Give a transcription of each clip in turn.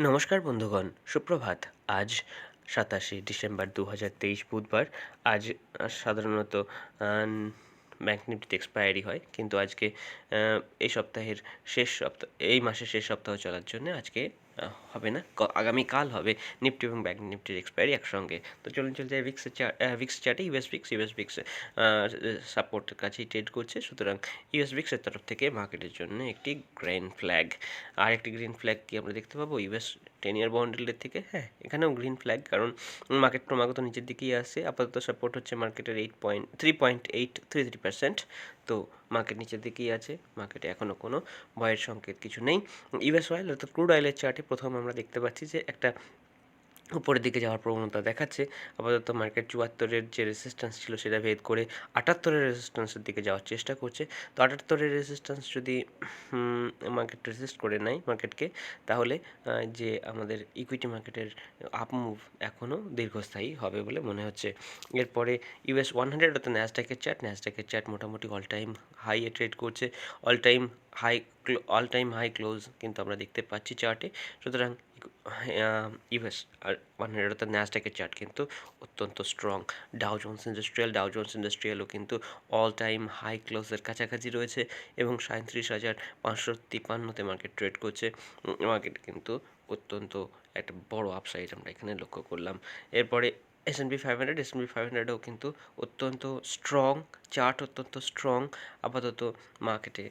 নমস্কার বন্ধুগণ, সুপ্রভাত। আজ 27শে ডিসেম্বর 2023 বুধবার। আজ সাধারণত ব্যাংক নিফটিতে এক্সপায়ারি হয়, কিন্তু আজকে এই সপ্তাহের এই মাসের শেষ সপ্তাহ চলার জন্য আজকে হবে না, আগামীকাল হবে নিফটি এবং ব্যাংক নিফটির এক্সপায়ারি একসঙ্গে। তো চলুন চলে যাই ভিক্স চার্টে। ইউএস ভিক্স সাপোর্টের কাছেই ট্রেড করছে, সুতরাং ইউএস ভিক্সের তরফ থেকে মার্কেটের জন্য একটি গ্রিন ফ্ল্যাগ। আর একটি গ্রিন ফ্ল্যাগ কি আমরা দেখতে পাবো ইউএস 10 ইয়ার বন্ড ইল্ডের থেকে? হ্যাঁ, এখানেও গ্রিন ফ্ল্যাগ, কারণ মার্কেট ক্রমাগত নিচের দিকেই আসছে। আপাতত সাপোর্ট হচ্ছে মার্কেটের 3.833%। তো মার্কেট নিচের দিকেই আছে, মার্কেটে এখনও কোনো ভয়ের সংকেত কিছু নেই। ইউএস অয়েল অর্থাৎ ক্রুড অয়েলের চার্টে প্রথম আমরা দেখতে পাচ্ছি যে একটা উপরের দিকে যাওয়ার প্রবণতা দেখাচ্ছে। আপাতত মার্কেট 74-এর যে রেজিস্ট্যান্স ছিল সেটা ভেদ করে 78-এর রেজিস্ট্যান্সের দিকে যাওয়ার চেষ্টা করছে। তো 78-এর রেজিস্ট্যান্স যদি মার্কেট রেজিস্ট করে নেয় মার্কেটকে, তাহলে যে আমাদের ইকুইটি মার্কেটের আপ মুভ এখনও দীর্ঘস্থায়ী হবে বলে মনে হচ্ছে। এরপরে US 100 অর্থাৎ ন্যাসডাকের চার্ট মোটামুটি অল টাইম হাইয়ে ট্রেড করছে। অল টাইম হাই ক্লোজ কিন্তু আমরা দেখতে পাচ্ছি চার্টে। সুতরাং ইউএস আর 100 অর্থাৎ ন্যাসডাকের চার্ট কিন্তু অত্যন্ত স্ট্রং। ডাউ জোন্স ইন্ডাস্ট্রিয়ালও কিন্তু অল টাইম হাই ক্লোজের কাছাকাছি রয়েছে এবং 37,553-তে মার্কেট ট্রেড করছে। মার্কেট কিন্তু অত্যন্ত একটা বড় আপসাইড আমরা এখানে লক্ষ্য করলাম। এরপরে এস&পি 500ও কিন্তু অত্যন্ত স্ট্রং চার্ট, অত্যন্ত স্ট্রং। আপাতত মার্কেটে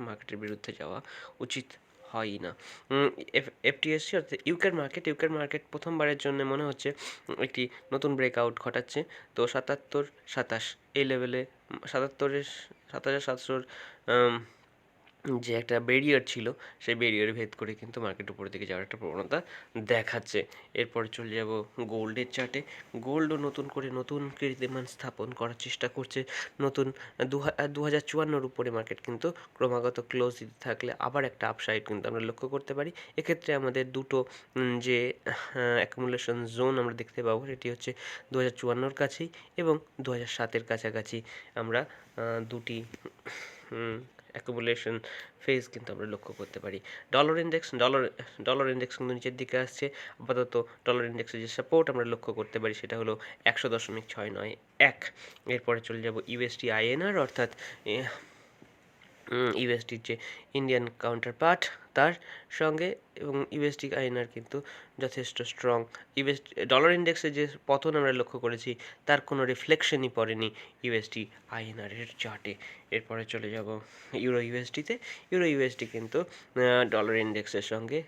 মার্কেটের বিরুদ্ধে যাওয়া উচিত হয়ই না। এফটিএসসি অর্থাৎ ইউকের মার্কেট প্রথমবারের জন্য মনে হচ্ছে একটি নতুন ব্রেকআউট ঘটাচ্ছে। তো 77-27 এই লেভেলে 7,700 যে একটা ব্যারিয়ার ছিল, সেই ব্যারিয়ার ভেদ করে কিন্তু মার্কেট উপরের দিকে যাওয়ার একটা প্রবণতা দেখাচ্ছে। এরপরে চলে যাব গোল্ডের চার্টে। গোল্ডও নতুন করে কীর্তিমান স্থাপন করার চেষ্টা করছে। নতুন 2054 উপরে মার্কেট কিন্তু ক্রমাগত ক্লোজ দিতে থাকলে আবার একটা আপসাইড কিন্তু আমরা লক্ষ্য করতে পারি। এক্ষেত্রে আমাদের দুটো যে অ্যাকুমুলেশন জোন আমরা দেখতে পাবো, সেটি হচ্ছে 2054 কাছেই এবং 2007-এর কাছাকাছি আমরা দুটি অ্যাকুমুলেশন ফেজ কিন্তু আমরা লক্ষ্য করতে পারি। ডলার ইন্ডেক্স কিন্তু নিচের দিকে আসছে। আপাতত ডলার ইন্ডেক্সের যে সাপোর্ট আমরা লক্ষ্য করতে পারি সেটা হলো 100.691। এরপরে চলে যাব ইউএসডি আইএনআর অর্থাৎ ইউএসডির যে ইন্ডিয়ান কাউন্টার পার্ট তার সঙ্গে, এবং ইউএসডি আইএনআর কিন্তু যথেষ্ট স্ট্রং। ডলার ইন্ডেক্সে যে পতন আমরা লক্ষ্য করেছি তার কোনো রিফ্লেকশনই পড়েনি ইউএসডি আইএনআরের চার্টে। এরপরে চলে যাব ইউরো ইউএসডি কিন্তু ডলার ইন্ডেক্সের সঙ্গে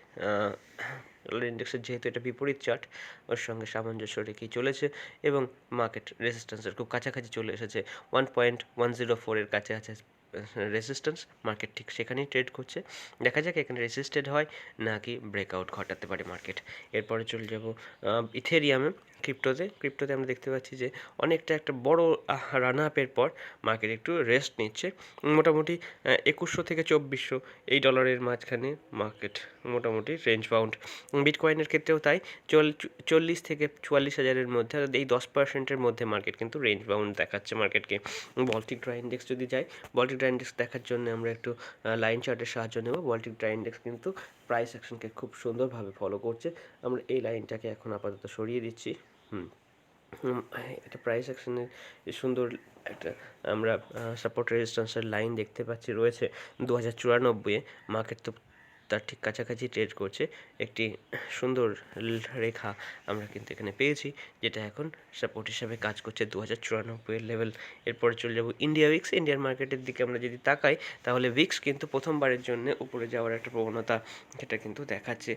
যেহেতু এটা বিপরীত চার্ট, ওর সঙ্গে সামঞ্জস্য রেখেই চলেছে এবং মার্কেট রেজিস্ট্যান্সের খুব কাছাকাছি চলে এসেছে। 1.104-এর কাছে আছে রেজিস্ট্যান্স, মার্কেট ঠিক সেখানেই ট্রেড করছে। দেখা যাক এখানে রেজিস্টেড হয় নাকি ব্রেকআউট ঘটাতে পারে মার্কেট। এরপরে চলে যাব ইথেরিয়ামে। ক্রিপ্টোতে আমরা দেখতে পাচ্ছি যে অনেকটা একটা বড় রান আপের পর মার্কেট একটু রেস্ট নিচ্ছে। মোটামুটি 2100 থেকে 2400 এই ডলারের মাঝখানে মার্কেট মোটামুটি রেঞ্জ বাউন্ড। বিটকয়েনের ক্ষেত্রেও তাই 40 থেকে 44,000-এর মধ্যে, এই 10%-এর মধ্যে মার্কেট কিন্তু রেঞ্জ বাউন্ড দেখাচ্ছে মার্কেটকে। বল্টিক ড্রাই ইন্ডেক্স যদি যাই, বল্টিক ড্রাই ইন্ডেক্স দেখার জন্য আমরা একটু লাইন চার্টের সাহায্য নেব। বল্টিক ড্রাই ইন্ডেক্স কিন্তু প্রাইস অ্যাকশনকে খুব সুন্দরভাবে ফলো করছে। আমরা এই লাইনটাকে এখন আপাতত সরিয়ে দিচ্ছি। একটা প্রাইস অ্যাকশনের সুন্দর একটা আমরা সাপোর্ট রেজিস্ট্যান্সের লাইন দেখতে পাচ্ছি রয়েছে 2094-এ। মার্কেট তো তার ঠিক কাছাকাছি ট্রেড করছে। একটি সুন্দর রেখা আমরা কিন্তু এখানে পেয়েছি, যেটা এখন সাপোর্ট হিসাবে কাজ করছে 2094-এর লেভেল। এরপরে চলে যাব ইন্ডিয়ার মার্কেটের দিকে আমরা যদি তাকাই, তাহলে ভিক্স কিন্তু প্রথমবারের জন্য উপরে যাওয়ার একটা প্রবণতা সেটা কিন্তু দেখাচ্ছে।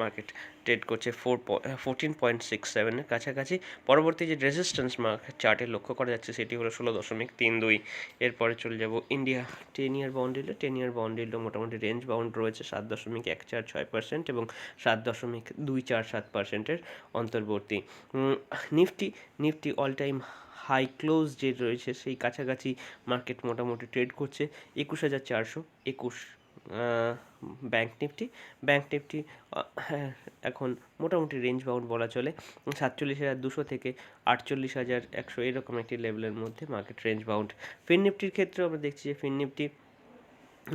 মার্কেট ট্রেড করছে 14.67-এর কাছাকাছি। পরবর্তী যে রেজিস্ট্যান্স মার্কেট চার্টে লক্ষ্য করা যাচ্ছে সেটি হলো 16.32। এরপরে চলে যাব ইন্ডিয়া 10 ইয়ার বন্ড ইল্ড মোটামুটি রেঞ্জ বাউন্ড রয়েছে 7.146% এবং 7.247%-এর অন্তর্বর্তী। Nifty all time high close যে রয়েছে সেই কাছাকাছি মার্কেট মোটামুটি ট্রেড করছে 21,421। ব্যাংক নিফটি এখন মোটামুটি রেঞ্জ বাউন্ড বলা চলে। 47,200 থেকে 48,100 এরকম একটি লেভেলের মধ্যে মার্কেট রেঞ্জ বাউন্ড। ফিন নিফটির ক্ষেত্রে আমরা দেখছি যে ফিন নিফটি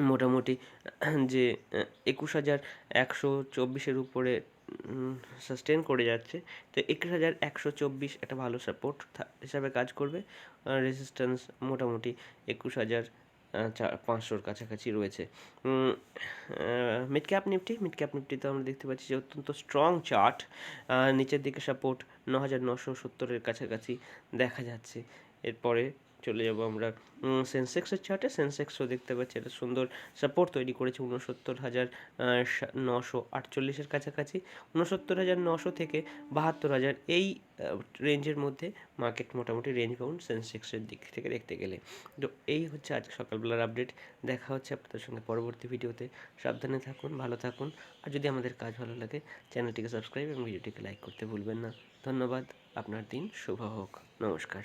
মোটামুটি যে 21,124-এর উপরে সাস্টেন করে যাচ্ছে। তো 21,124 একটা ভালো সাপোর্ট হিসাবে কাজ করবে। রেজিস্ট্যান্স মোটামুটি 21,500-র কাছাকাছি রয়েছে। মিড ক্যাপ নিফটি তো আমরা দেখতে পাচ্ছি যে অত্যন্ত স্ট্রং চার্ট। নিচের দিকে সাপোর্ট 9,970-এর কাছাকাছি দেখা যাচ্ছে। এরপরে চলে যাব আমরা সেন্সেক্সের চার্টে। সেন্সেক্সও দেখতে পাচ্ছি একটা সুন্দর সাপোর্ট তৈরি করেছে 69,948-এর কাছাকাছি। 69,900 থেকে 72,000 এই রেঞ্জের মধ্যে মার্কেট মোটামুটি রেঞ্জ বাউন্ড সেন্সেক্সের দিক থেকে দেখতে গেলে। তো এই হচ্ছে আজ সকালবেলার আপডেট। দেখা হচ্ছে আপনাদের সঙ্গে পরবর্তী ভিডিওতে। সাবধানে থাকুন, ভালো থাকুন। আর যদি আমাদের কাজ ভালো লাগে চ্যানেলটিকে সাবস্ক্রাইব এবং ভিডিওটিকে লাইক করতে ভুলবেন না। ধন্যবাদ। আপনার দিন শুভ হোক। নমস্কার।